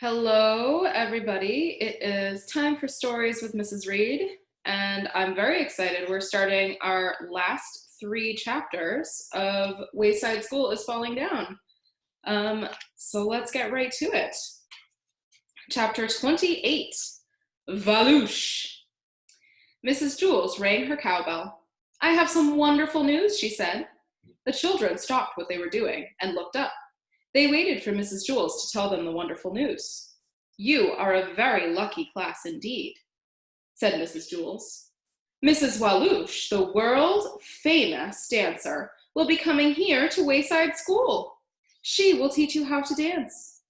Hello, everybody. It is time for Stories with Mrs. Reed, and I'm very excited. We're starting our last three chapters of Wayside School is Falling Down. So let's get right to it. Chapter 28, Valouche. Mrs. Jules rang her cowbell. I have some wonderful news, she said. The children stopped what they were doing and looked up. They waited for Mrs. Jules to tell them the wonderful news. You are a very lucky class indeed, said Mrs. Jules. Mrs. Walouche, the world-famous dancer, will be coming here to Wayside School. She will teach you how to dance.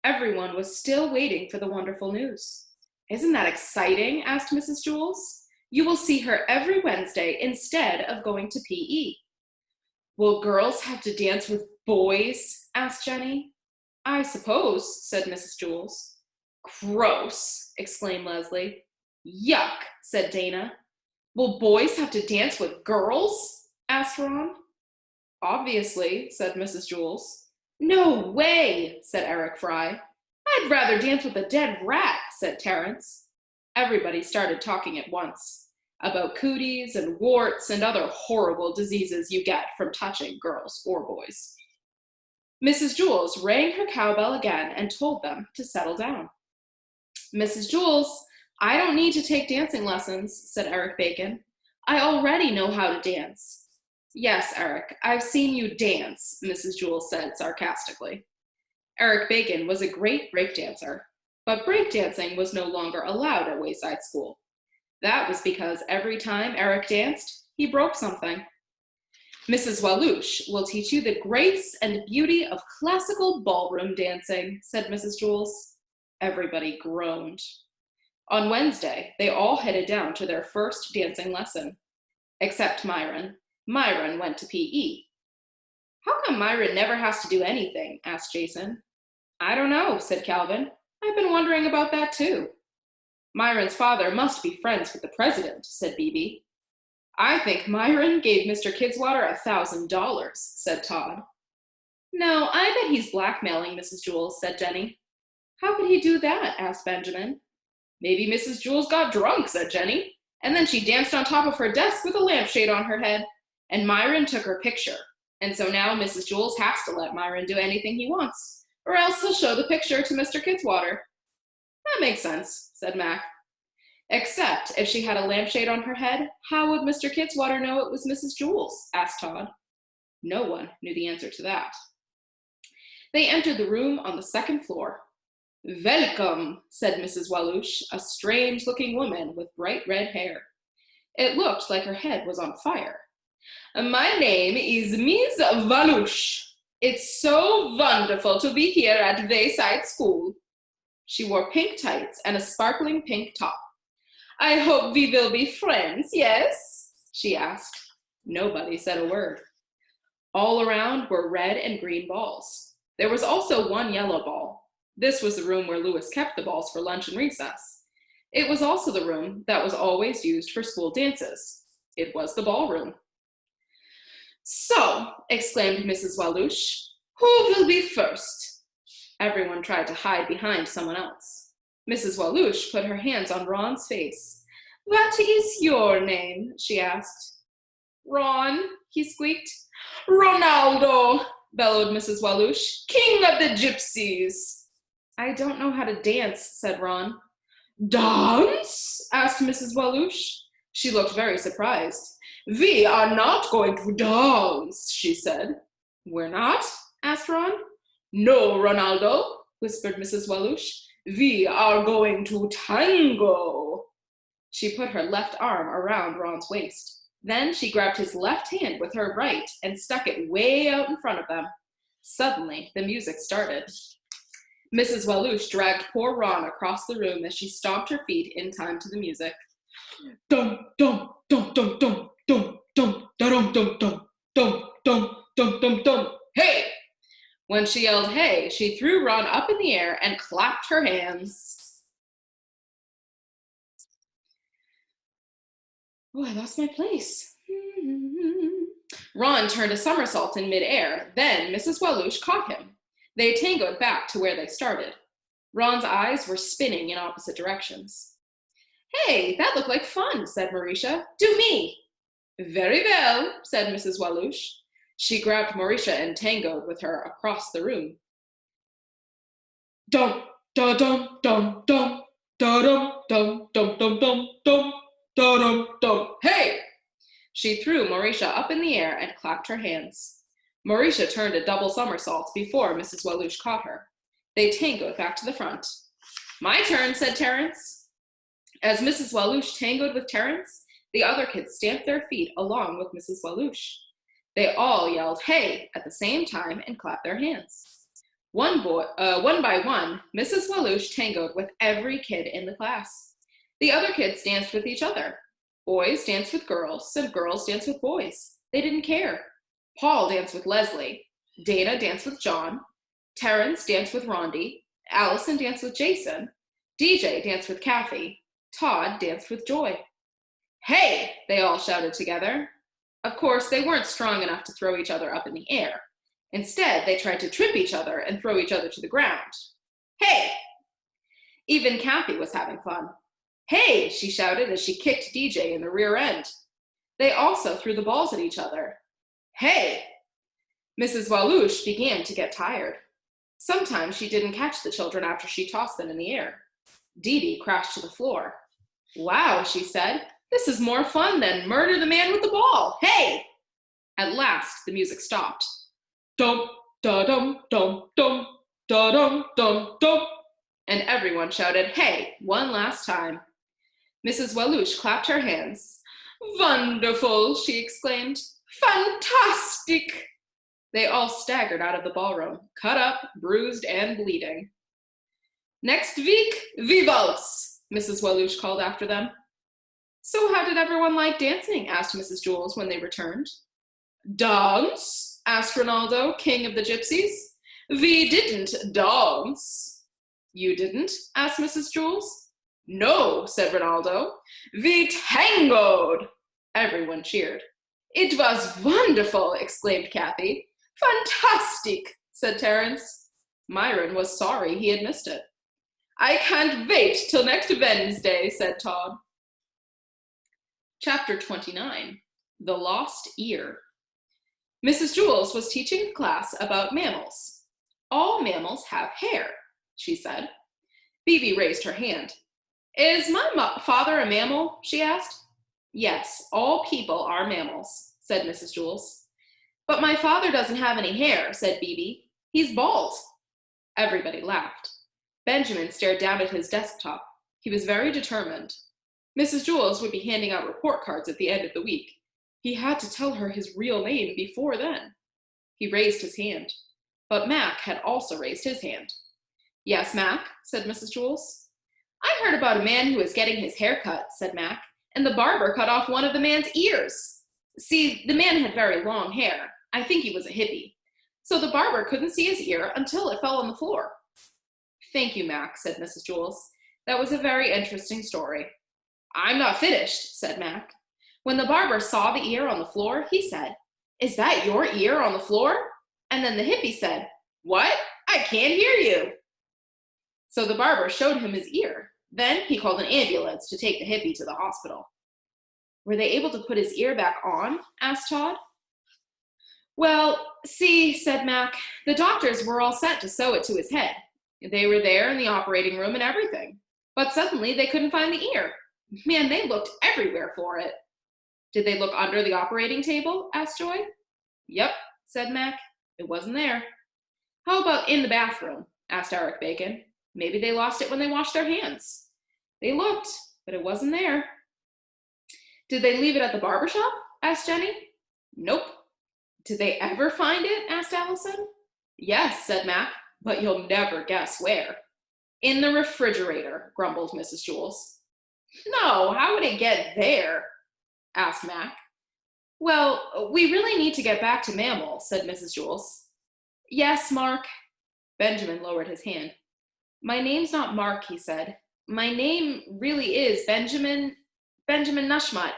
Everyone was still waiting for the wonderful news. Isn't that exciting? Asked Mrs. Jules. You will see her every Wednesday instead of going to PE. Will girls have to dance with boys? Asked Jenny. I suppose, said Mrs. Jules. Gross, exclaimed Leslie. Yuck, said Dana. Will boys have to dance with girls? Asked Ron. Obviously, said Mrs. Jules. No way, said Eric Fry. I'd rather dance with a dead rat, said Terence. Everybody started talking at once about cooties and warts and other horrible diseases you get from touching girls or boys. Mrs. Jules rang her cowbell again and told them to settle down. Mrs. Jules, I don't need to take dancing lessons, said Eric Bacon. I already know how to dance. Yes, Eric, I've seen you dance, Mrs. Jules said sarcastically. Eric Bacon was a great breakdancer, but breakdancing was no longer allowed at Wayside School. That was because every time Eric danced, he broke something. Mrs. Walouche will teach you the grace and beauty of classical ballroom dancing, said Mrs. Jules. Everybody groaned. On Wednesday, they all headed down to their first dancing lesson, except Myron. Myron went to PE. How come Myron never has to do anything? Asked Jason. I don't know, said Calvin. I've been wondering about that too. Myron's father must be friends with the president, said Bebe. I think Myron gave Mr. Kidswatter $1,000, said Todd. No, I bet he's blackmailing Mrs. Jules, said Jenny. How could he do that? Asked Benjamin. Maybe Mrs. Jules got drunk, said Jenny, and then she danced on top of her desk with a lampshade on her head, and Myron took her picture. And so now Mrs. Jules has to let Myron do anything he wants, or else he'll show the picture to Mr. Kidswatter. That makes sense, said Mac. Except if she had a lampshade on her head, how would Mr. Kidswatter know it was Mrs. Jules? Asked Todd. No one knew the answer to that. They entered the room on the second floor. Welcome, said Mrs. Walouche, a strange-looking woman with bright red hair. It looked like her head was on fire. My name is Miss Walouche. It's so wonderful to be here at Wayside School. She wore pink tights and a sparkling pink top. I hope we will be friends, yes? She asked. Nobody said a word. All around were red and green balls. There was also one yellow ball. This was the room where Louis kept the balls for lunch and recess. It was also the room that was always used for school dances. It was the ballroom. So, exclaimed Mrs. Walouche, who will be first? Everyone tried to hide behind someone else. Mrs. Walouche put her hands on Ron's face. What is your name? She asked. Ron, he squeaked. Ronaldo, bellowed Mrs. Walouche, king of the gypsies. I don't know how to dance, said Ron. Dance? Asked Mrs. Walouche. She looked very surprised. We are not going to dance, she said. We're not? Asked Ron. No, Ronaldo, whispered Mrs. Walouche. We are going to tango. She put her left arm around Ron's waist. Then she grabbed his left hand with her right and stuck it way out in front of them. Suddenly, the music started. Mrs. Walouche dragged poor Ron across the room as she stomped her feet in time to the music. Dum dum dum dum dum dum dum dum dum dum dum dum dum dum dum. Hey! When she yelled hey, she threw Ron up in the air and clapped her hands. Oh, I lost my place. Ron turned a somersault in midair. Then Mrs. Walouche caught him. They tangoed back to where they started. Ron's eyes were spinning in opposite directions. "Hey, that looked like fun," said Mauricia. "Do me." "Very well," said Mrs. Walush. She grabbed Mauricia and tangoed with her across the room. Dum, da dum, dum, dum, da dum, dum, dum, dum, dum, dum, da dum, dum. "Hey!" She threw Mauricia up in the air and clapped her hands. Mauricia turned a double somersault before Mrs. Walush caught her. They tangoed back to the front. "My turn," said Terence. As Mrs. Walush tangoed with Terence, the other kids stamped their feet along with Mrs. Walush. They all yelled, "Hey!" at the same time and clapped their hands. One by one, Mrs. Walush tangoed with every kid in the class. The other kids danced with each other. Boys danced with girls, and girls danced with boys. They didn't care. Paul danced with Leslie. Dana danced with John. Terence danced with Rondi. Allison danced with Jason. DJ danced with Kathy. Todd danced with Joy. "Hey!" they all shouted together. Of course, they weren't strong enough to throw each other up in the air. Instead, they tried to trip each other and throw each other to the ground. "Hey!" Even Kathy was having fun. "Hey!" she shouted as she kicked DJ in the rear end. They also threw the balls at each other. "Hey!" Mrs. Walush began to get tired. Sometimes she didn't catch the children after she tossed them in the air. Dee Dee crashed to the floor. "Wow," she said, "this is more fun than Murder the Man with the Ball. Hey!" At last, the music stopped. Dum, da dum, dum, dum, da dum, dum, dum. And everyone shouted, "Hey!" one last time. Mrs. Walush clapped her hands. "Wonderful!" she exclaimed. "Fantastic!" They all staggered out of the ballroom, cut up, bruised, and bleeding. "Next week, we waltz," Mrs. Walush called after them. "So how did everyone like dancing?" asked Mrs. Jules when they returned. "Dance?" asked Ronaldo, king of the gypsies. "We didn't dance." "You didn't?" asked Mrs. Jules. "No," said Ronaldo. "We tangoed." Everyone cheered. "It was wonderful," exclaimed Kathy. "Fantastic," said Terence. Myron was sorry he had missed it. "I can't wait till next Wednesday," said Todd. Chapter 29, The Lost Ear. Mrs. Jules was teaching the class about mammals. "All mammals have hair," she said. Phoebe raised her hand. "Is my father a mammal?" she asked. "Yes, all people are mammals," said Mrs. Jules. "But my father doesn't have any hair," said Phoebe. "He's bald." Everybody laughed. Benjamin stared down at his desktop. He was very determined. Mrs. Jules would be handing out report cards at the end of the week. He had to tell her his real name before then. He raised his hand. But Mac had also raised his hand. "Yes, Mac," said Mrs. Jules. "I heard about a man who was getting his hair cut," said Mac, "and the barber cut off one of the man's ears. See, the man had very long hair. I think he was a hippie. So the barber couldn't see his ear until it fell on the floor." "Thank you, Mac," said Mrs. Jules. "That was a very interesting story." "I'm not finished," said Mac. "When the barber saw the ear on the floor, he said, 'Is that your ear on the floor?' And then the hippie said, 'What? I can't hear you.' So the barber showed him his ear. Then he called an ambulance to take the hippie to the hospital." "Were they able to put his ear back on?" asked Todd. "Well, see," said Mac, "the doctors were all set to sew it to his head. They were there in the operating room and everything. But suddenly they couldn't find the ear. Man, they looked everywhere for it." "Did they look under the operating table?" asked Joy. "Yep," said Mac. "It wasn't there." "How about in the bathroom?" asked Eric Bacon. "Maybe they lost it when they washed their hands." "They looked, but it wasn't there." "Did they leave it at the barber shop?" asked Jenny. "Nope." "Did they ever find it?" asked Allison. "Yes," said Mac, "but you'll never guess where." "In the refrigerator," grumbled Mrs. Jules. "No, how would it get there?" asked Mac. "Well, we really need to get back to mammals," said Mrs. Jules. "Yes, Mark." Benjamin lowered his hand. "My name's not Mark," he said. "My name really is Benjamin Nushmut,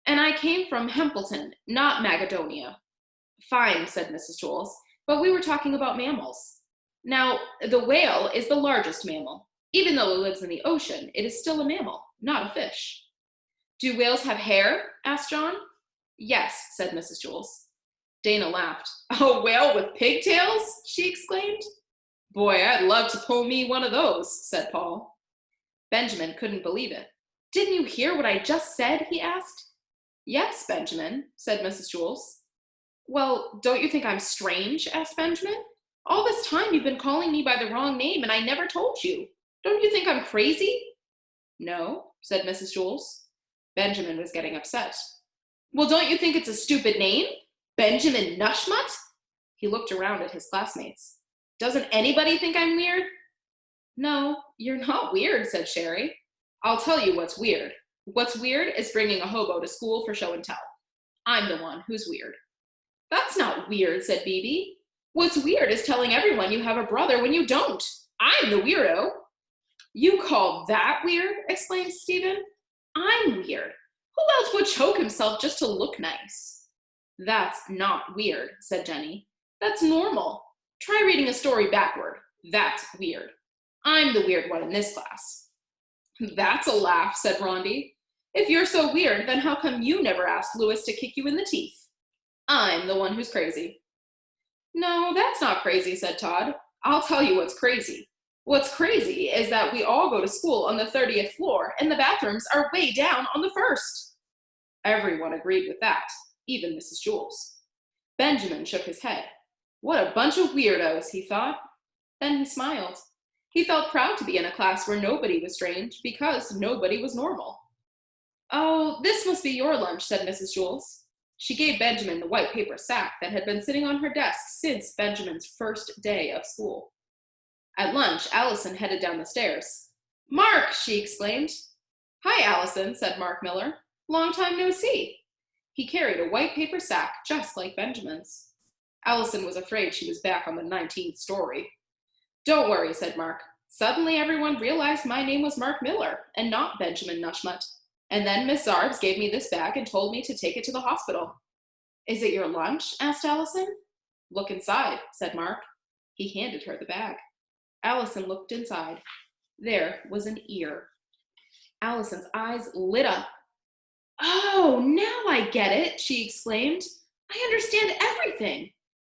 and I came from Hempleton, not Magadonia." "Fine," said Mrs. Jules, "but we were talking about mammals." Now, the whale is the largest mammal. Even though it lives in the ocean, it is still a mammal, not a fish. Do whales have hair? Asked John. Yes, said Mrs. Jules. Dana laughed. A whale with pigtails? She exclaimed. Boy, I'd love to pull me one of those, said Paul. Benjamin couldn't believe it. Didn't you hear what I just said? He asked. Yes, Benjamin, said Mrs. Jules. Well, don't you think I'm strange? Asked Benjamin. All this time you've been calling me by the wrong name and I never told you. Don't you think I'm crazy? No, said Mrs. Jules. Benjamin was getting upset. Well, don't you think it's a stupid name? Benjamin Nushmut? He looked around at his classmates. Doesn't anybody think I'm weird? No, you're not weird, said Sherry. I'll tell you what's weird. What's weird is bringing a hobo to school for show and tell. I'm the one who's weird. That's not weird, said Bibi. What's weird is telling everyone you have a brother when you don't. I'm the weirdo. You call that weird? Exclaimed Stephen. I'm weird. Who else would choke himself just to look nice? That's not weird, said Jenny. That's normal. Try reading a story backward. That's weird. I'm the weird one in this class. That's a laugh, said Rondi. If you're so weird, then how come you never asked Louis to kick you in the teeth? I'm the one who's crazy. No, that's not crazy, said Todd. I'll tell you what's crazy. What's crazy is that we all go to school on the 30th floor and the bathrooms are way down on the first. Everyone agreed with that, even Mrs. Jules. Benjamin shook his head. What a bunch of weirdos, he thought. Then he smiled. He felt proud to be in a class where nobody was strange because nobody was normal. Oh, this must be your lunch, said Mrs. Jules. She gave Benjamin the white paper sack that had been sitting on her desk since Benjamin's first day of school. At lunch, Allison headed down the stairs. Mark, she exclaimed. Hi, Allison, said Mark Miller. Long time no see. He carried a white paper sack just like Benjamin's. Allison was afraid she was back on the 19th story. Don't worry, said Mark. Suddenly everyone realized my name was Mark Miller and not Benjamin Nushmut. And then Miss Zarbs gave me this bag and told me to take it to the hospital. Is it your lunch? Asked Allison. Look inside, said Mark. He handed her the bag. Allison looked inside. There was an ear. Allison's eyes lit up. Oh, now I get it, she exclaimed. I understand everything.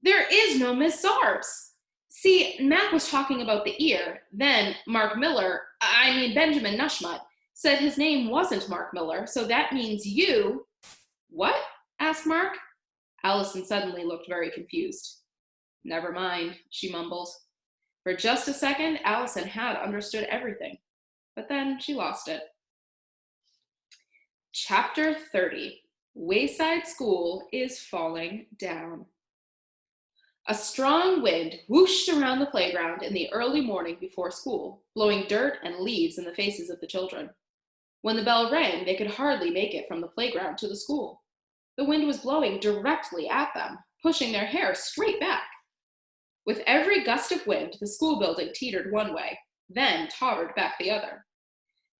There is no Miss Zarbs. See, Mac was talking about the ear. Then Benjamin Nushmut, said his name wasn't Mark Miller, so that means you... What? Asked Mark. Allison suddenly looked very confused. Never mind, she mumbled. For just a second, Allison had understood everything, but then she lost it. Chapter 30. Wayside School is falling down. A strong wind whooshed around the playground in the early morning before school, blowing dirt and leaves in the faces of the children. When the bell rang, they could hardly make it from the playground to the school. The wind was blowing directly at them, pushing their hair straight back. With every gust of wind, the school building teetered one way, then tottered back the other.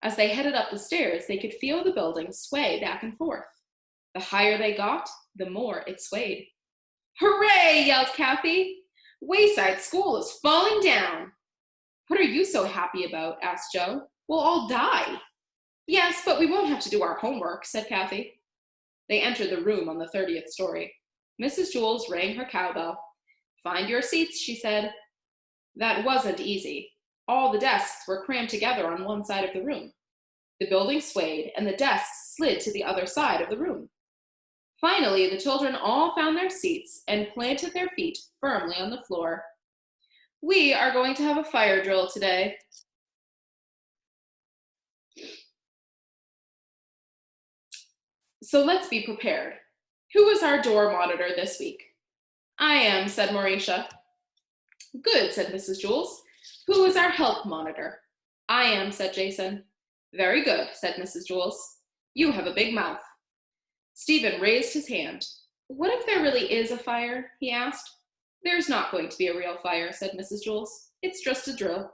As they headed up the stairs, they could feel the building sway back and forth. The higher they got, the more it swayed. Hooray, yelled Kathy. Wayside School is falling down. What are you so happy about? Asked Joe. We'll all die. Yes, but we won't have to do our homework, said Kathy. They entered the room on the 30th story. Mrs. Jules rang her cowbell. Find your seats, she said. That wasn't easy. All the desks were crammed together on one side of the room. The building swayed, and the desks slid to the other side of the room. Finally, the children all found their seats and planted their feet firmly on the floor. We are going to have a fire drill today. So let's be prepared. Who is our door monitor this week? I am, said Mauricia. Good, said Mrs. Jules. Who is our help monitor? I am, said Jason. Very good, said Mrs. Jules. You have a big mouth. Stephen raised his hand. What if there really is a fire? He asked. There's not going to be a real fire, said Mrs. Jules. It's just a drill.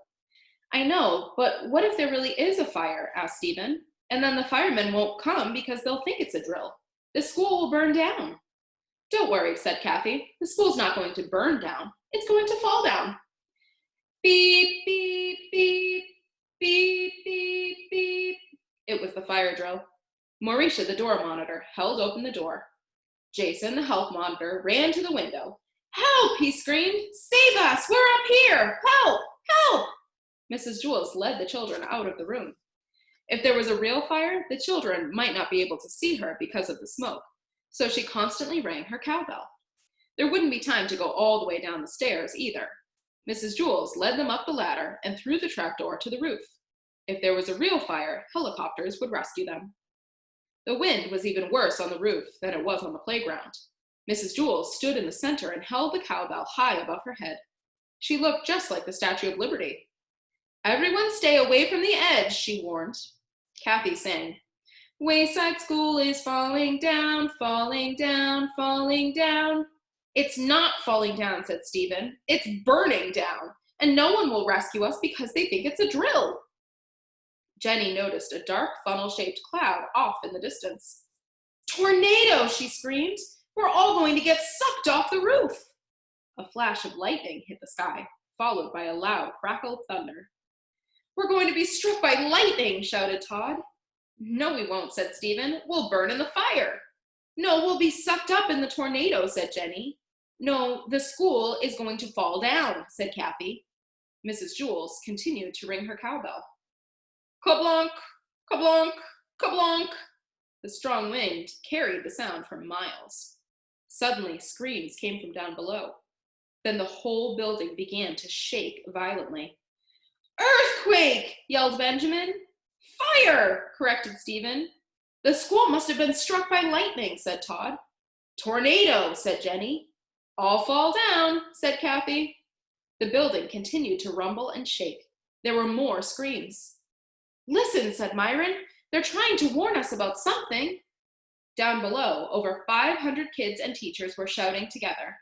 I know, but what if there really is a fire? Asked Stephen. And then the firemen won't come because they'll think it's a drill. The school will burn down. Don't worry, said Kathy. The school's not going to burn down. It's going to fall down. Beep, beep, beep, beep, beep, beep. It was the fire drill. Mauricia, the door monitor, held open the door. Jason, the health monitor, ran to the window. Help, he screamed. Save us, we're up here. Help, help. Mrs. Jules led the children out of the room. If there was a real fire, the children might not be able to see her because of the smoke, so she constantly rang her cowbell. There wouldn't be time to go all the way down the stairs either. Mrs. Jules led them up the ladder and through the trapdoor to the roof. If there was a real fire, helicopters would rescue them. The wind was even worse on the roof than it was on the playground. Mrs. Jules stood in the center and held the cowbell high above her head. She looked just like the Statue of Liberty. Everyone stay away from the edge, she warned. Kathy sang, Wayside School is falling down, falling down, falling down. It's not falling down, said Stephen. It's burning down, and no one will rescue us because they think it's a drill. Jenny noticed a dark funnel-shaped cloud off in the distance. Tornado, she screamed. We're all going to get sucked off the roof. A flash of lightning hit the sky, followed by a loud crackle of thunder. We're going to be struck by lightning, shouted Todd. No, we won't, said Stephen. We'll burn in the fire. No, we'll be sucked up in the tornado, said Jenny. No, the school is going to fall down, said Kathy. Mrs. Jules continued to ring her cowbell. Kablonk, kablonk, kablonk. The strong wind carried the sound for miles. Suddenly, screams came from down below. Then the whole building began to shake violently. Earthquake, yelled Benjamin. Fire, corrected Stephen. The school must have been struck by lightning, said Todd. Tornado, said Jenny. All fall down, said Kathy. The building continued to rumble and shake. There were more screams. Listen, said Myron. They're trying to warn us about something. Down below, over 500 kids and teachers were shouting together.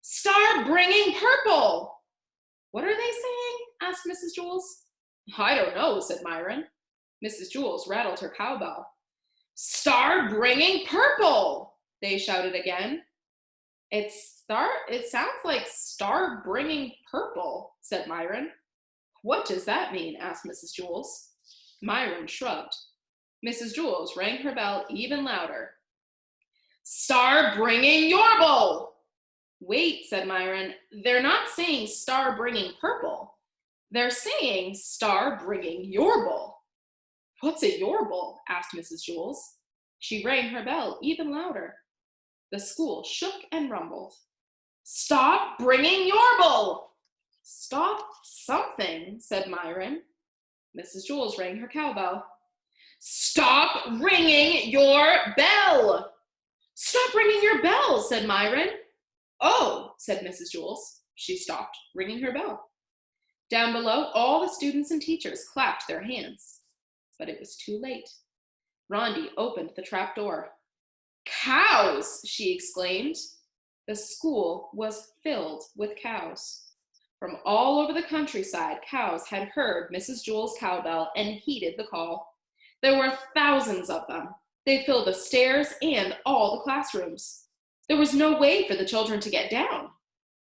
Star bringing purple! What are they saying? Asked Mrs. Jules. I don't know, said Myron. Mrs. Jules rattled her cowbell. Star bringing purple! They shouted again. It sounds like star bringing purple, said Myron. What does that mean? Asked Mrs. Jules. Myron shrugged. Mrs. Jules rang her bell even louder. Star bringing yorble! Wait, said Myron. They're not saying star bringing purple. They're saying star bringing yorble. What's a yorble? Asked Mrs. Jules. She rang her bell even louder. The school shook and rumbled. Stop bringing yorble! Stop something, said Myron. Mrs. Jules rang her cowbell. Stop ringing your bell! Stop ringing your bell, said Myron. Oh, said Mrs. Jules. She stopped ringing her bell. Down below, all the students and teachers clapped their hands. But it was too late. Rondi opened the trap door. Cows, she exclaimed. The school was filled with cows. From all over the countryside, cows had heard Mrs. Jules' cowbell and heeded the call. There were thousands of them. They filled the stairs and all the classrooms. There was no way for the children to get down.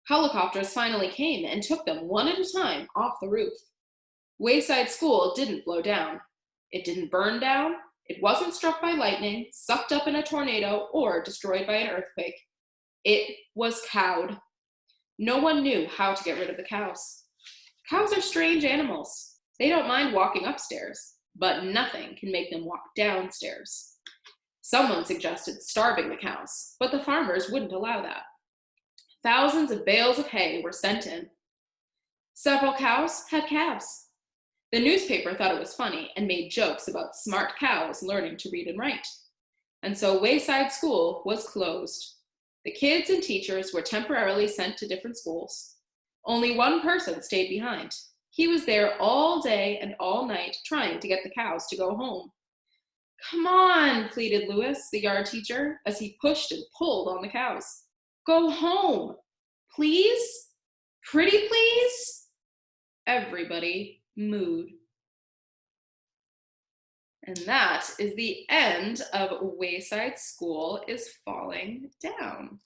Helicopters finally came and took them one at a time off the roof. Wayside School didn't blow down. It didn't burn down. It wasn't struck by lightning, sucked up in a tornado, or destroyed by an earthquake. It was cowed. No one knew how to get rid of the cows. Cows are strange animals. They don't mind walking upstairs, but nothing can make them walk downstairs. Someone suggested starving the cows, but the farmers wouldn't allow that. Thousands of bales of hay were sent in. Several cows had calves. The newspaper thought it was funny and made jokes about smart cows learning to read and write. And so Wayside School was closed. The kids and teachers were temporarily sent to different schools. Only one person stayed behind. He was there all day and all night trying to get the cows to go home. Come on, pleaded Louis, the yard teacher, as he pushed and pulled on the cows. Go home, please? Pretty please? Everybody mooed. And that is the end of Wayside School is Falling Down.